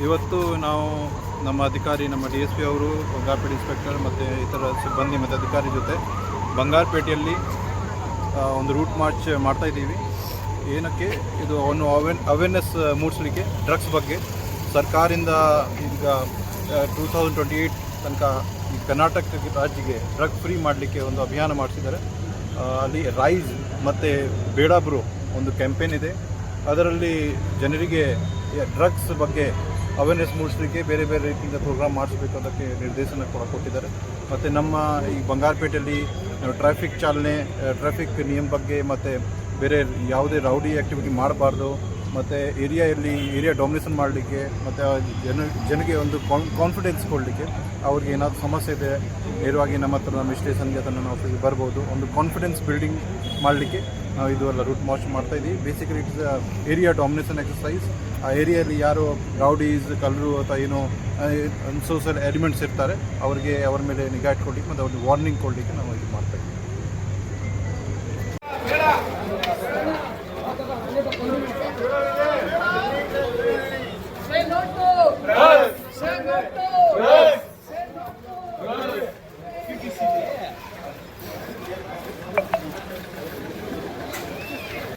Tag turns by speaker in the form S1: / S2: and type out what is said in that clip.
S1: ಇವತ್ತು ನಾವು ನಮ್ಮ ಅಧಿಕಾರಿ ನಮ್ಮ DSP ಅವರು ಬಂಗಾರಪೇಟೆ ಇನ್ಸ್ಪೆಕ್ಟರ್ ಮತ್ತು ಇತರ ಸಿಬ್ಬಂದಿ ಮತ್ತು ಅಧಿಕಾರಿ ಜೊತೆ ಬಂಗಾರಪೇಟೆಯಲ್ಲಿ ಒಂದು ರೂಟ್ ಮಾರ್ಚ್ ಮಾಡ್ತಾಯಿದ್ದೀವಿ. ಏನಕ್ಕೆ ಇದು ಒಂದು ಅವೇರ್ನೆಸ್ ಮೂಡಿಸಲಿಕ್ಕೆ ಡ್ರಗ್ಸ್ ಬಗ್ಗೆ ಸರ್ಕಾರದಿಂದ ಈಗ 2028 ತನಕ ಈ ಕರ್ನಾಟಕ ರಾಜ್ಯಕ್ಕೆ ಡ್ರಗ್ ಫ್ರೀ ಮಾಡಲಿಕ್ಕೆ ಒಂದು ಅಭಿಯಾನ ಮಾಡಿಸಿದ್ದಾರೆ. ಅಲ್ಲಿ ರೈಸ್ ಮತ್ತು ಬೇಡ ಬ್ರೋ ಒಂದು ಕ್ಯಾಂಪೇನ್ ಇದೆ. ಅದರಲ್ಲಿ ಜನರಿಗೆ ಡ್ರಗ್ಸ್ ಬಗ್ಗೆ ಅವೇರ್ನೆಸ್ ಮೂಡಿಸಲಿಕ್ಕೆ ಬೇರೆ ಬೇರೆ ರೀತಿಯಿಂದ ಪ್ರೋಗ್ರಾಮ್ ಮಾಡಿಸ್ಬೇಕು ಅದಕ್ಕೆ ನಿರ್ದೇಶನ ಕೊಟ್ಟಿದ್ದಾರೆ. ಮತ್ತು ನಮ್ಮ ಈ ಬಂಗಾರಪೇಟೆಯಲ್ಲಿ ಟ್ರಾಫಿಕ್ ಚಾಲನೆ, ಟ್ರಾಫಿಕ್ ನಿಯಮ ಬಗ್ಗೆ ಮತ್ತು ಬೇರೆ ಯಾವುದೇ ರೌಡಿ ಆ್ಯಕ್ಟಿವಿಟಿ ಮಾಡಬಾರ್ದು ಮತ್ತು ಏರಿಯಾ ಡಾಮಿನೇಷನ್ ಮಾಡಲಿಕ್ಕೆ ಮತ್ತು ಜನಗೆ ಒಂದು ಕಾನ್ಫಿಡೆನ್ಸ್ ಕೊಡಲಿಕ್ಕೆ, ಅವ್ರಿಗೆ ಏನಾದರೂ ಸಮಸ್ಯೆ ಇದೆ ನೇರವಾಗಿ ನಮ್ಮ ಹತ್ರ ನಮ್ಮ ಸ್ಟೇಷನ್ಗೆ ಅಥವಾ ನಮ್ಮ ಆಫೀಸ್ಗೆ ಬರ್ಬೋದು, ಒಂದು ಕಾನ್ಫಿಡೆನ್ಸ್ ಬಿಲ್ಡಿಂಗ್ ಮಾಡಲಿಕ್ಕೆ ನಾವು ಇದು ಎಲ್ಲ ರೂಟ್ ಮಾರ್ಚ್ ಮಾಡ್ತಾಯಿದ್ದೀವಿ. Basically it's area domination exercise. ಆ ಏರಿಯಲ್ಲಿ ಯಾರು ರೌಡೀಸ್, ಕಳ್ಳರು ಅಥವಾ ಏನೋ ಅನ್ಸೋಷಿಯಲ್ ಎಲಿಮೆಂಟ್ಸ್ ಇರ್ತಾರೆ ಅವ್ರ ಮೇಲೆ ನಿಗಾ ಇಟ್ಕೊಳ್ಲಿಕ್ಕೆ ಮತ್ತು ಅವ್ರಿಗೆ ವಾರ್ನಿಂಗ್ ಕೊಡಲಿಕ್ಕೆ ನಾವು ಇದು ಮಾಡ್ತಾಯಿದ್ದೀವಿ.
S2: Say no to drugs. Say no to drugs.